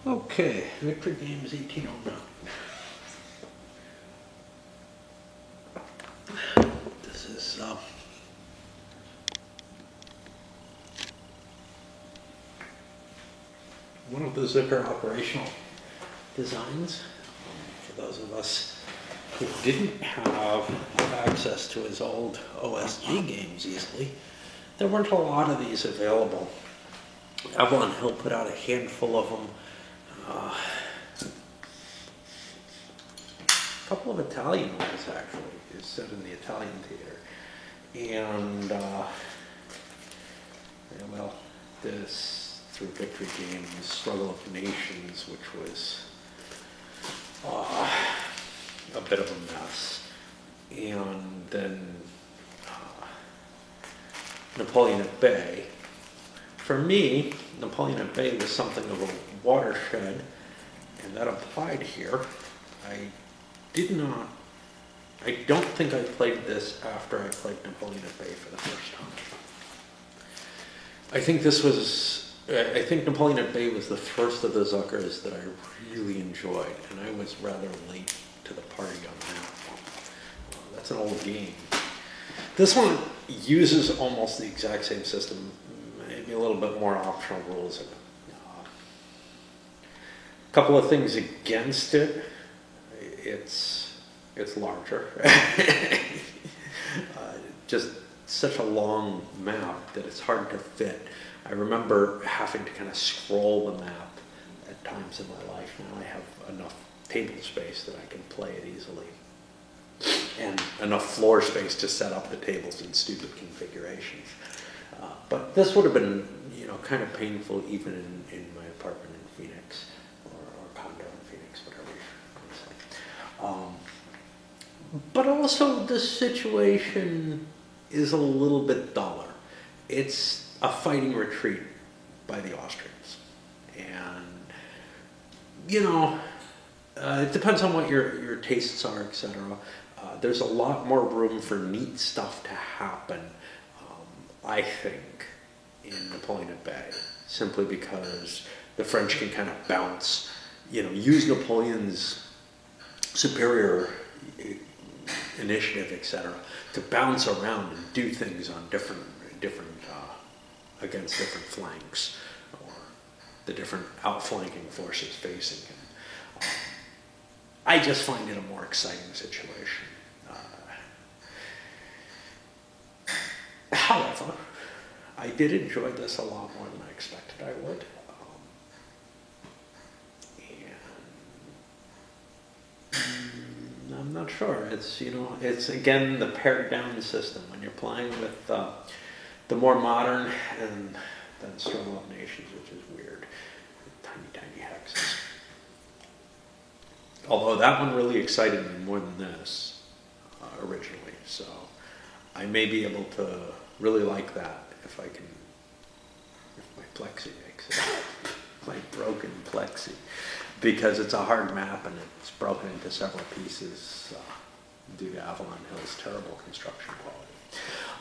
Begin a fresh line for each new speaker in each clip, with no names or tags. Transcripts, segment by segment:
Okay, Victory Games 1809. This is one of the Zucker operational designs. For those of us who didn't have access to his old OSG games easily, there weren't a lot of these available. Avalon Hill put out a handful of them. A couple of Italian ones, actually, is set in the Italian theater. And, well, this, through Victory Games, Struggle of Nations, which was a bit of a mess. And then Napoleon at Bay. For me, Napoleon at Bay was something of a watershed, and that applied here. I don't think I played this after I played Napoleon at Bay for the first time. I think Napoleon at Bay was the first of the Zuckers that I really enjoyed, and I was rather late to the party on that one. That's an old game. This one uses almost the exact same system, maybe a little bit more optional rules in it. A couple of things against it. It's larger. Just such a long map that it's hard to fit. I remember having to kind of scroll the map at times in my life. Now I have enough table space that I can play it easily, and enough floor space to set up the tables in stupid configurations. But this would have been, kind of painful even in my apartment in Phoenix, or condo in Phoenix, whatever you want to say. But also the situation is a little bit duller. It's a fighting retreat by the Austrians. And, it depends on what your tastes are, etc. There's a lot more room for neat stuff to happen, I think, in Napoleon at Bay, simply because the French can kind of bounce, use Napoleon's superior initiative, etc., to bounce around and do things on different against different flanks, or the different outflanking forces facing him. I just find it a more exciting situation. However, I did enjoy this a lot more than I expected I would. And I'm not sure. It's again the pared down system when you're playing with the more modern, and then Struggle of Nations, which is weird, tiny hexes. Although that one really excited me more than this originally, so I may be able to really like that if my plexi makes it, my broken plexi, because it's a hard map and it's broken into several pieces due to Avalon Hill's terrible construction quality.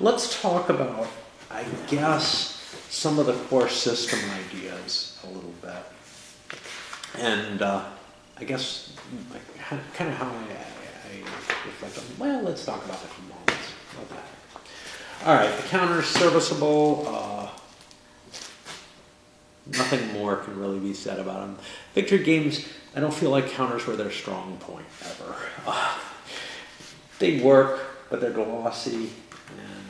Let's talk about, I guess, some of the core system ideas a little bit, and I guess kind of how I reflect on. Well, let's talk about the components. What the heck? All right, the counter's serviceable. Nothing more can really be said about them. Victory Games, I don't feel like counters were their strong point ever. They work, but they're glossy, and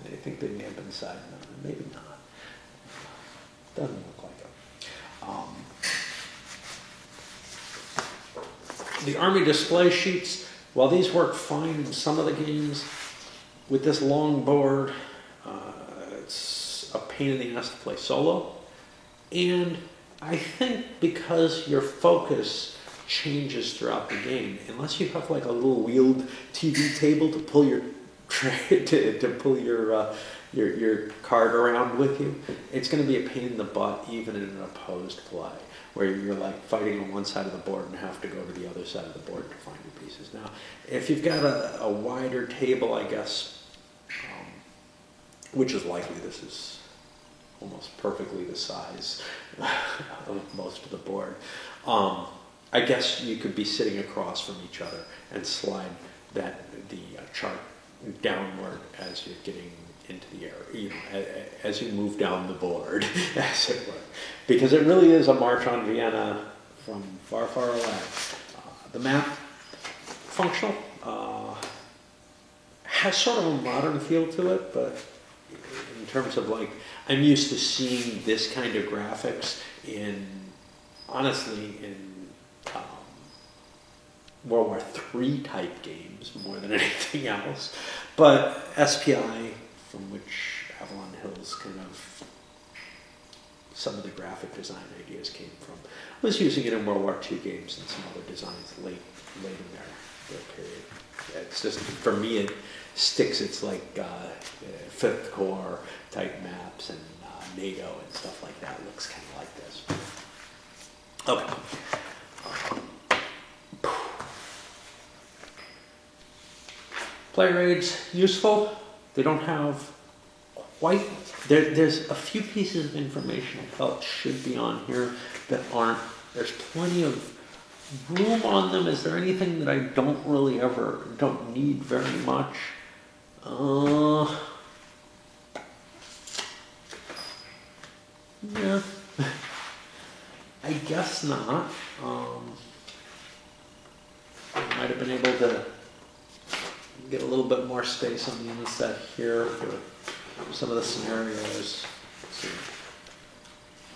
I think they may have been side mounted, maybe not. Doesn't look like it. The Army display sheets, while these work fine in some of the games, with this long board, it's a pain in the ass to play solo. And I think because your focus changes throughout the game, unless you have like a little wheeled TV table to pull your to pull your card around with you, it's going to be a pain in the butt even in an opposed play, where you're like fighting on one side of the board and have to go to the other side of the board to find your pieces. Now, if you've got a wider table, I guess, which is likely this is almost perfectly the size of most of the board. I guess you could be sitting across from each other and slide the chart downward as you're getting into the area, as you move down the board, as it were. Because it really is a march on Vienna from far, far away. The map, functional, has sort of a modern feel to it, but in terms of like, I'm used to seeing this kind of graphics honestly, in World War III type games more than anything else. But SPI, from which Avalon Hill's kind of some of the graphic design ideas came from, was using it in World War II games and some other designs late in their period. Yeah, it's just, for me, it sticks. It's like Fifth Corps type maps and NATO and stuff like that. It looks kind of like this. Okay. Player aids, useful. They don't have quite, there's a few pieces of information I felt should be on here that aren't. There's plenty of room on them. Is there anything that I don't need very much? Yeah, I guess not. I might have been able to get a little bit more space on the inset here for some of the scenarios,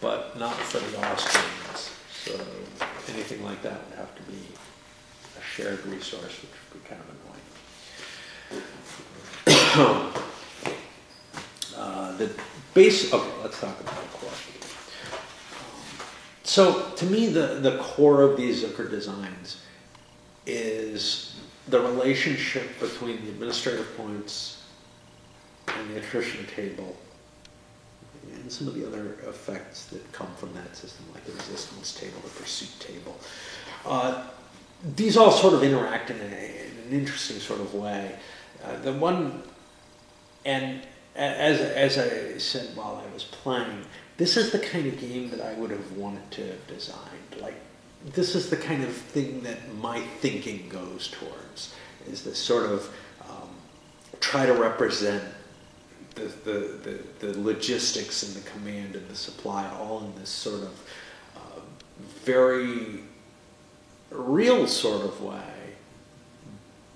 but not for the Austrians. So anything like that would have to be a shared resource, which would be kind of annoying. The base. Okay, let's talk about the core. So to me, the core of these Zucker designs is the relationship between the administrative points and the attrition table and some of the other effects that come from that system, like the resistance table, the pursuit table. These all sort of interact in an interesting sort of way. The one, and as I said while I was playing, this is the kind of game that I would have wanted to have designed. Like, this is the kind of thing that my thinking goes towards, is this sort of try to represent the logistics and the command and the supply all in this sort of very real sort of way,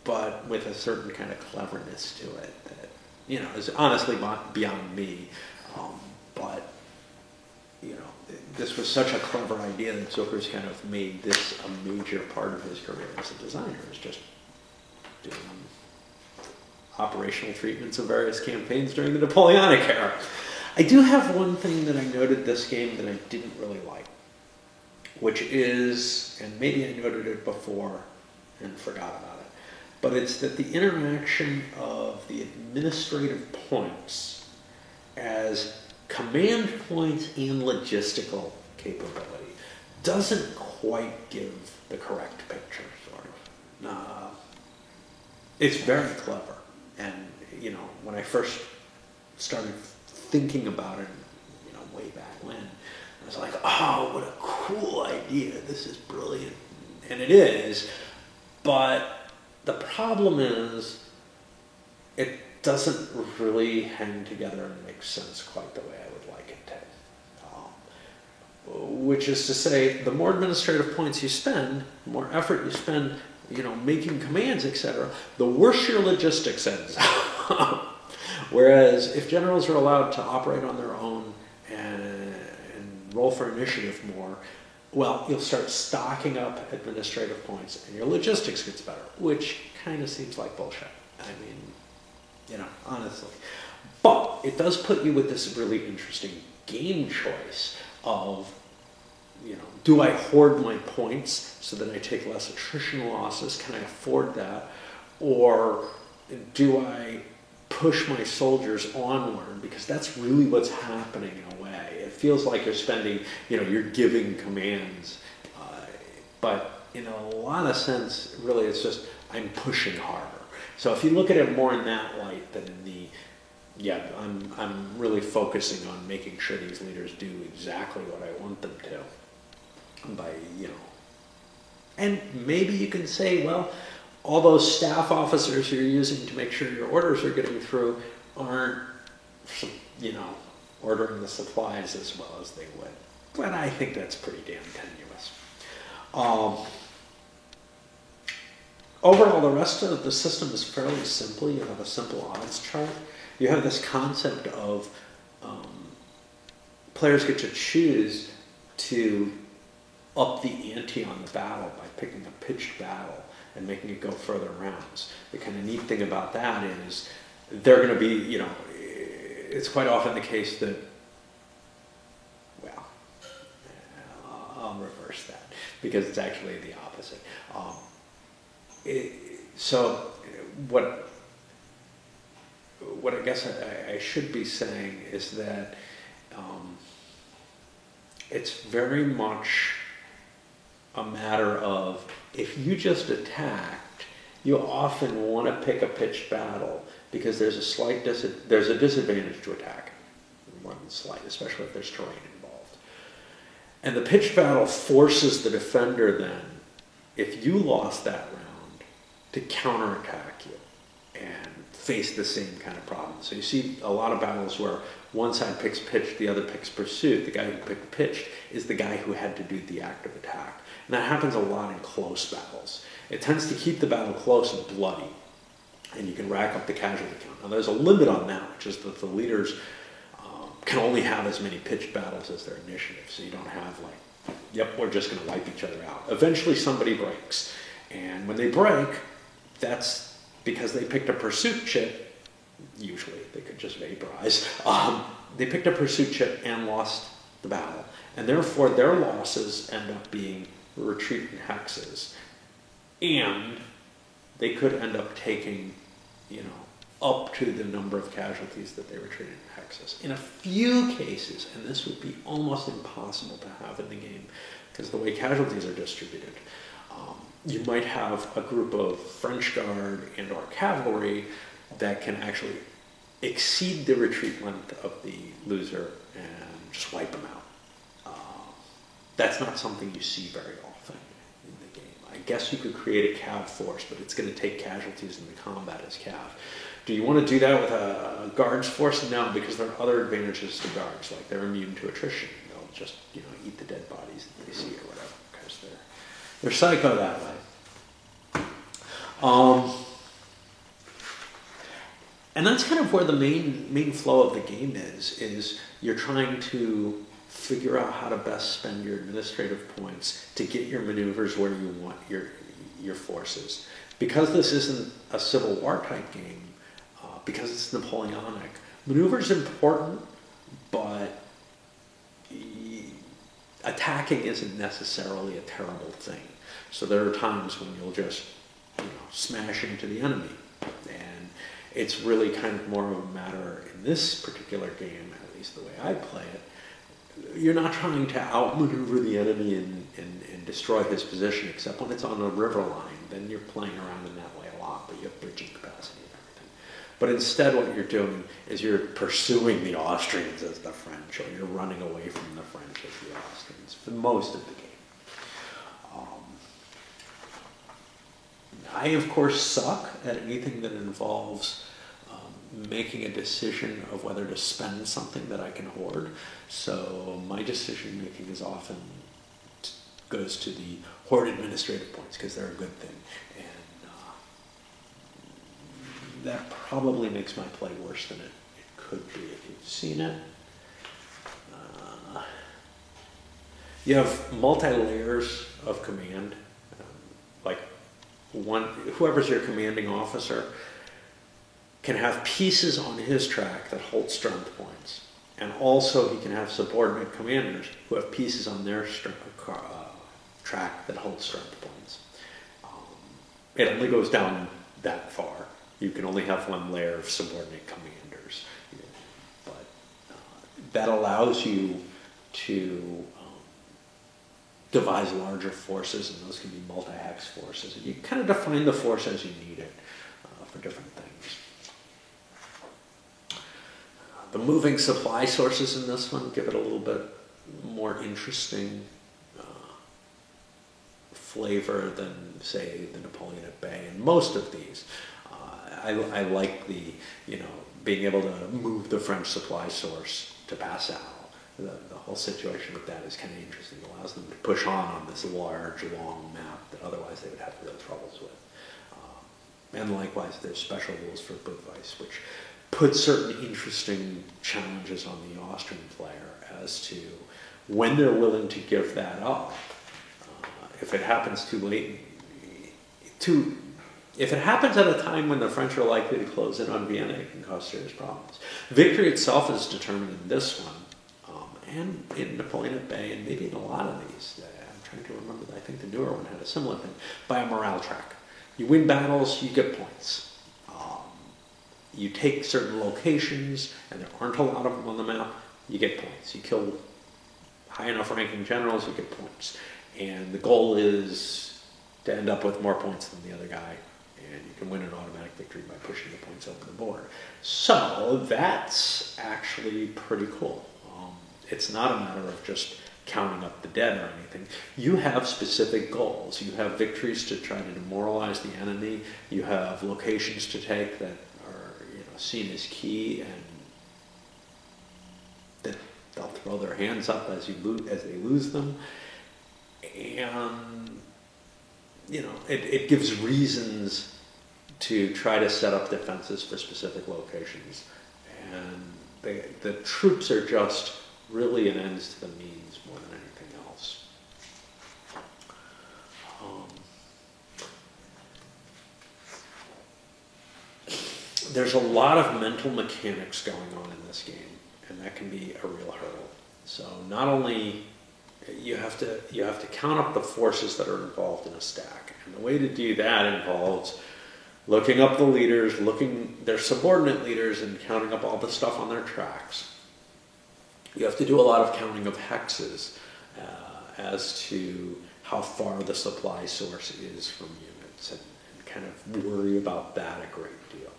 but with a certain kind of cleverness to it that, is honestly beyond me. But this was such a clever idea that Zucker's kind of made this a major part of his career as a designer, is just doing operational treatments of various campaigns during the Napoleonic era. I do have one thing that I noted this game that I didn't really like, which is, and maybe I noted it before and forgot about it, but it's that the interaction of the administrative points as command points and logistical capability doesn't quite give the correct picture, sort of. It's very clever, and when I first started thinking about it, way back when, I was like, oh, what a cool idea, this is brilliant, and it is, but the problem is it doesn't really hang together and make sense quite the way I would like it to. Which is to say, the more administrative points you spend, the more effort you spend, making commands, etc., the worse your logistics ends up. Whereas if generals are allowed to operate on their own and roll for initiative more, well, you'll start stocking up administrative points and your logistics gets better, which kind of seems like bullshit. I mean, honestly. But it does put you with this really interesting game choice of, do I hoard my points so that I take less attrition losses? Can I afford that? Or do I push my soldiers onward? Because that's really what's happening in a way. It feels like you're spending, you're giving commands. But in a lot of sense, really, it's just, I'm pushing harder. So if you look at it more in that light than in the yeah, I'm really focusing on making sure these leaders do exactly what I want them to by, you know, and maybe you can say, well, all those staff officers you're using to make sure your orders are getting through aren't, you know, ordering the supplies as well as they would. But I think that's pretty damn tenuous. Overall, the rest of the system is fairly simple. You have a simple odds chart. You have this concept of players get to choose to up the ante on the battle by picking a pitched battle and making it go further rounds. The kind of neat thing about that is they're going to be, you know, it's quite often the case that, well, I'll reverse that because it's actually the opposite. So what I guess I should be saying is that it's very much a matter of if you just attacked, you often want to pick a pitched battle because there's a disadvantage to attack, more than slight, especially if there's terrain involved. And the pitched battle forces the defender then, if you lost that round, to counterattack you and face the same kind of problem. So you see a lot of battles where one side picks pitched, the other picks pursuit. The guy who picked pitched is the guy who had to do the active attack. And that happens a lot in close battles. It tends to keep the battle close and bloody, and you can rack up the casualty count. Now there's a limit on that, which is that the leaders can only have as many pitched battles as their initiative. So you don't have like, yep, we're just going to wipe each other out. Eventually somebody breaks. And when they break, that's because they picked a pursuit chip. Usually they could just vaporize. They picked a pursuit chip and lost the battle. And therefore their losses end up being retreat and hexes. And they could end up taking, you know, up to the number of casualties that they retreated in hexes. In a few cases, and this would be almost impossible to have in the game because the way casualties are distributed, you might have a group of French Guard and or cavalry that can actually exceed the retreat length of the loser and just wipe them out. That's not something you see very often in the game. I guess you could create a cav force, but it's going to take casualties in the combat as cav. Do you want to do that with a guards force? No, because there are other advantages to guards, like they're immune to attrition. They'll just, you know, eat the dead bodies that they see or whatever, because they're psycho that way. And that's kind of where the main flow of the game is you're trying to figure out how to best spend your administrative points to get your maneuvers where you want your forces. Because this isn't a Civil War type game, because it's Napoleonic, maneuver's important, but attacking isn't necessarily a terrible thing. So there are times when you'll just, you know, smash into the enemy. And it's really kind of more of a matter in this particular game, at least the way I play it, you're not trying to outmaneuver the enemy and destroy his position, except when it's on a river line. Then you're playing around in that way a lot, but you have bridging capacity and everything. But instead what you're doing is you're pursuing the Austrians as the French, or you're running away from the French as the Austrians for most of the game. I, of course, suck at anything that involves making a decision of whether to spend something that I can hoard. So my decision making is often goes to the hoard administrative points because they're a good thing. And that probably makes my play worse than it could be if you've seen it. You have multi-layers of command. Like whoever's your commanding officer can have pieces on his track that hold strength points. And also he can have subordinate commanders who have pieces on their track that hold strength points. It only goes down that far. You can only have one layer of subordinate commanders. But that allows you to devise larger forces, and those can be multi-hex forces. And you kind of define the force as you need it for different things. The moving supply sources in this one give it a little bit more interesting flavor than, say, the Napoleon at Bay. And most of these, I like the, being able to move the French supply source to Passau. The whole situation with that is kind of interesting. It allows them to push on this large, long map that otherwise they would have real troubles with. And likewise, there's special rules for Budweis, which put certain interesting challenges on the Austrian player as to when they're willing to give that up. If it happens too late, if it happens at a time when the French are likely to close in on Vienna, it can cause serious problems. Victory itself is determined in this one, and in Napoleon at Bay, and maybe in a lot of these. I'm trying to remember, I think the newer one had a similar thing, by a morale track. You win battles, you get points. You take certain locations, and there aren't a lot of them on the map, you get points. You kill high enough ranking generals, you get points. And the goal is to end up with more points than the other guy, and you can win an automatic victory by pushing the points over the board. So that's actually pretty cool. It's not a matter of just counting up the dead or anything. You have specific goals. You have victories to try to demoralize the enemy. You have locations to take that are seen as key, and that they'll throw their hands up as they lose them. And it gives reasons to try to set up defenses for specific locations, and the troops are just really an ends to the means more than anything else. There's a lot of mental mechanics going on in this game, and that can be a real hurdle. So not only you have to count up the forces that are involved in a stack, and the way to do that involves looking up the leaders, their subordinate leaders, and counting up all the stuff on their tracks. You have to do a lot of counting of hexes as to how far the supply source is from units, and kind of worry about that a great deal.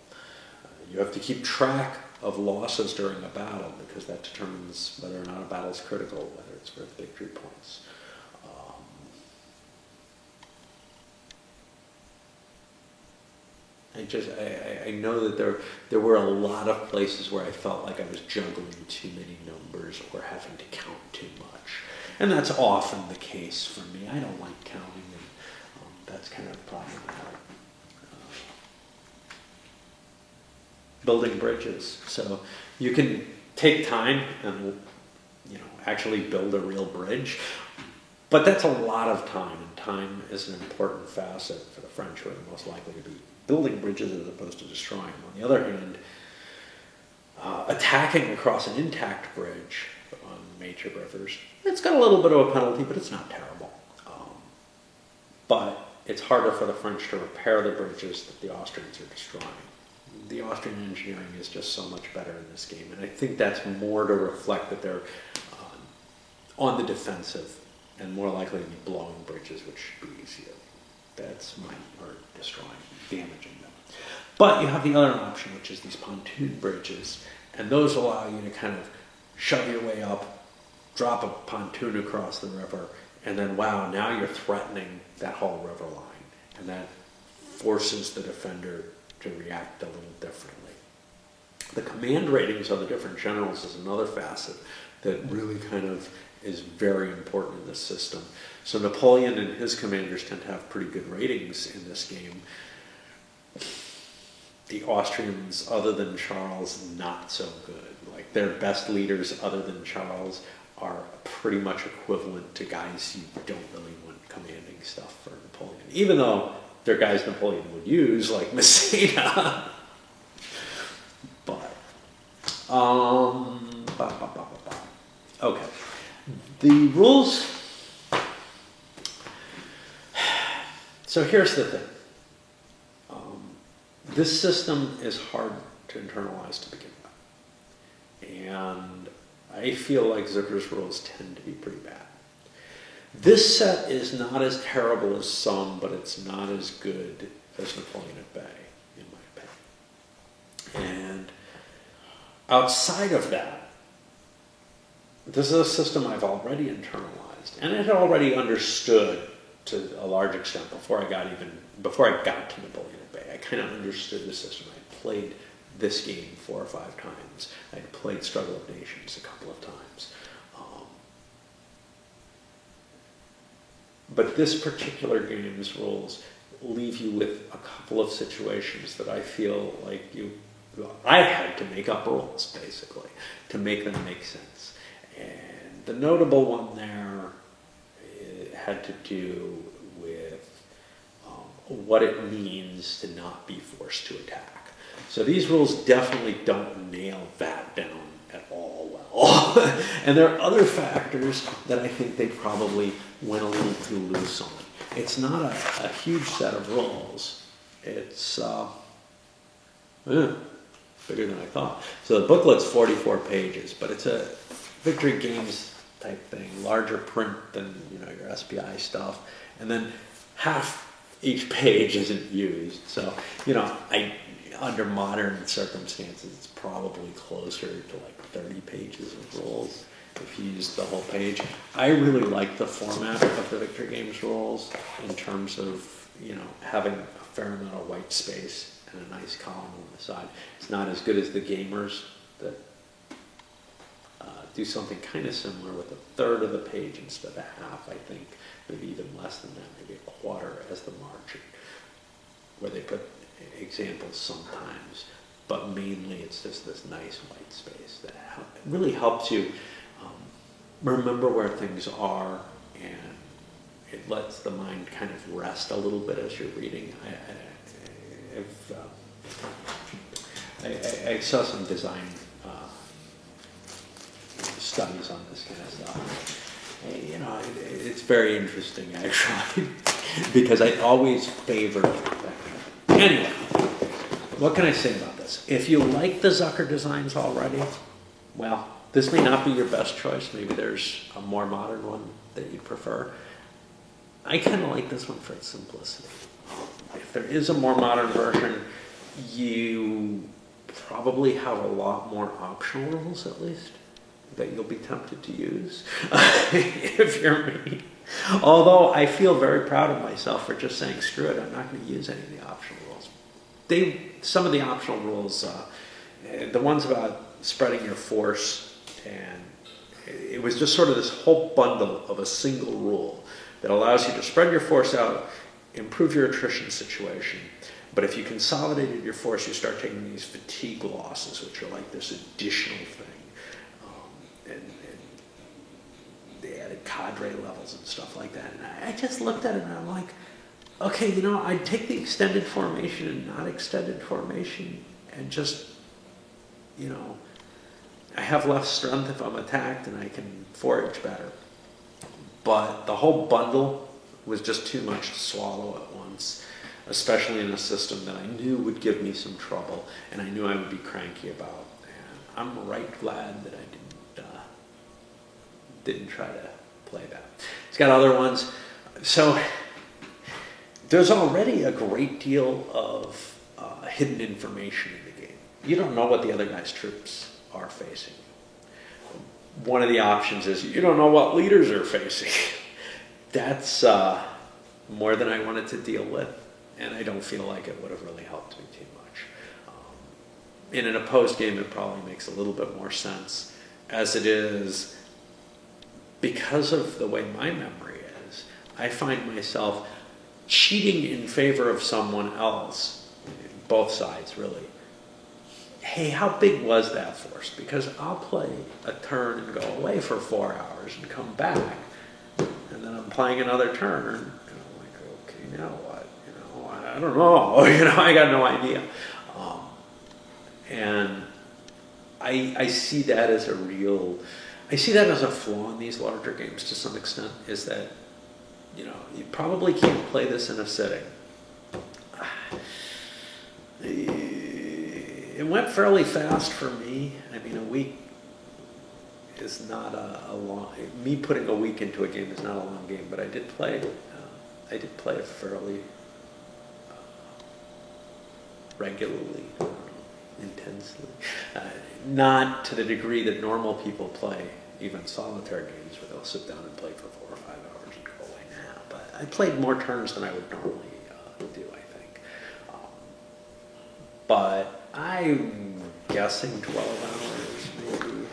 You have to keep track of losses during a battle, because that determines whether or not a battle is critical, whether it's worth victory points. I know that there were a lot of places where I felt like I was juggling too many numbers or having to count too much. And that's often the case for me. I don't like counting, and that's kind of problematic. Building bridges. So you can take time and actually build a real bridge, but that's a lot of time, and time is an important facet for the French, who are the most likely to be building bridges as opposed to destroying them. On the other hand, attacking across an intact bridge on major rivers, it's got a little bit of a penalty, but it's not terrible. But it's harder for the French to repair the bridges that the Austrians are destroying. The Austrian engineering is just so much better in this game, and I think that's more to reflect that they're on the defensive and more likely to be blowing bridges, which should be easier. That's or destroying, damaging them. But you have the other option, which is these pontoon bridges, and those allow you to kind of shove your way up, drop a pontoon across the river, and then wow, now you're threatening that whole river line, and that forces the defender to react a little differently. The command ratings of the different generals is another facet that really kind of is very important in this system. So Napoleon and his commanders tend to have pretty good ratings in this game. The Austrians, other than Charles, not so good. Like, their best leaders other than Charles are pretty much equivalent to guys you don't really want commanding stuff for Napoleon, even though they're guys Napoleon would use, like Massena. But, okay. The rules. So here's the thing. This system is hard to internalize to begin with. And I feel like Zucker's rules tend to be pretty bad. This set is not as terrible as some, but it's not as good as Napoleon at Bay, in my opinion. And outside of that, this is a system I've already internalized, and it had already understood to a large extent before I got to Napoleon Bay. I kind of understood the system. I played this game 4 or 5 times. I played Struggle of Nations a couple of times. But this particular game's rules leave you with a couple of situations that I feel like I had to make up rules, basically, to make them make sense. And the notable one there had to do with what it means to not be forced to attack. So these rules definitely don't nail that down at all well. And there are other factors that I think they probably went a little too loose on. It's not a huge set of rules. It's bigger than I thought. So the booklet's 44 pages, but it's a Victory Games type thing, larger print than your SPI stuff, and then half each page isn't used. So under modern circumstances, it's probably closer to like 30 pages of rules if you use the whole page. I really like the format of the Victory Games rules in terms of having a fair amount of white space and a nice column on the side. It's not as good as the Gamers that do something kind of similar with a third of the page instead of half, I think, maybe even less than that, maybe a quarter as the margin, where they put examples sometimes, but mainly it's just this nice white space that really helps you remember where things are, and it lets the mind kind of rest a little bit as you're reading. I saw some design studies on this kind of stuff. It's very interesting actually, because I always favored that. Anyway, what can I say about this? If you like the Zucker designs already, well, this may not be your best choice. Maybe there's a more modern one that you'd prefer. I kind of like this one for its simplicity. If there is a more modern version, you probably have a lot more optional rules, at least, that you'll be tempted to use if you're me. Although I feel very proud of myself for just saying, screw it, I'm not going to use any of the optional rules. Some of the optional rules, the ones about spreading your force, and it was just sort of this whole bundle of a single rule that allows you to spread your force out, improve your attrition situation. But if you consolidated your force, you start taking these fatigue losses, which are like this additional thing. And they added cadre levels and stuff like that. And I just looked at it and I'm like, okay, I'd take the extended formation and not extended formation and just, I have less strength if I'm attacked and I can forage better. But the whole bundle was just too much to swallow at once, especially in a system that I knew would give me some trouble and I knew I would be cranky about. And I'm right glad that I didn't try to play that. It's got other ones. So there's already a great deal of hidden information in the game. You don't know what the other guy's troops are facing. One of the options is you don't know what leaders are facing. That's more than I wanted to deal with, and I don't feel like it would have really helped me too much. In an opposed game, it probably makes a little bit more sense. As it is, because of the way my memory is, I find myself cheating in favor of someone else, both sides really. Hey, how big was that force? Because I'll play a turn and go away for 4 hours and come back, and then I'm playing another turn, and I'm like, okay, now what? I don't know. I got no idea. And I see that as I see that as a flaw in these larger games to some extent, is that, you probably can't play this in a sitting. It went fairly fast for me. I mean, a week is not a long, me putting a week into a game is not a long game, but I did play it fairly regularly. intensely. Not to the degree that normal people play, even solitaire games where they'll sit down and play for 4 or 5 hours and go away now. But I played more turns than I would normally do, I think. But I'm guessing 12 hours, maybe. I don't know.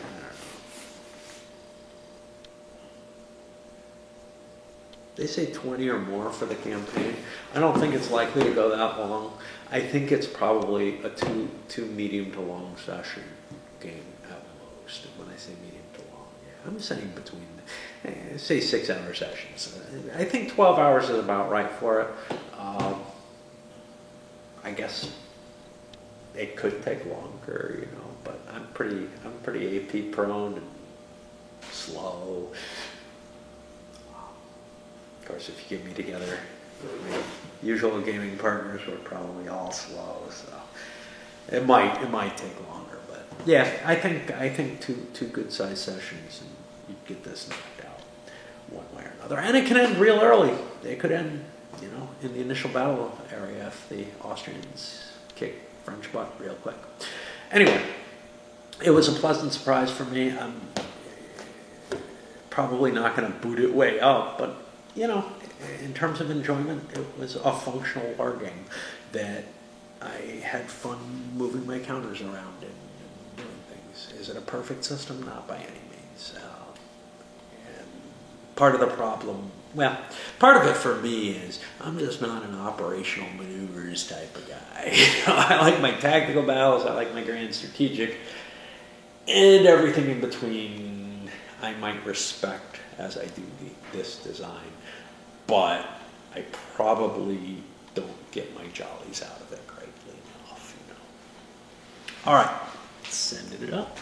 They say 20 or more for the campaign. I don't think it's likely to go that long. I think it's probably a two medium to long session game at most. And when I say medium to long, yeah, I'm saying between, say 6-hour sessions. I think 12 hours is about right for it. I guess it could take longer, you know, but I'm pretty AP prone and slow. Of course, if you get me together, my usual gaming partners, we're probably all slow, so it might take longer. But yeah, I think two good sized sessions and you'd get this knocked out one way or another. And it can end real early. It could end, you know, in the initial battle area if the Austrians kick French butt real quick. Anyway, it was a pleasant surprise for me. I'm probably not going to boot it way up, but you know, in terms of enjoyment, it was a functional war game that I had fun moving my counters around and doing things. Is it a perfect system? Not by any means. And part of the problem, well, part of it for me is I'm just not an operational maneuvers type of guy. You know, I like my tactical battles, I like my grand strategic, and everything in between I might respect as I do this design. But I probably don't get my jollies out of it greatly enough, you know. All right, send it up.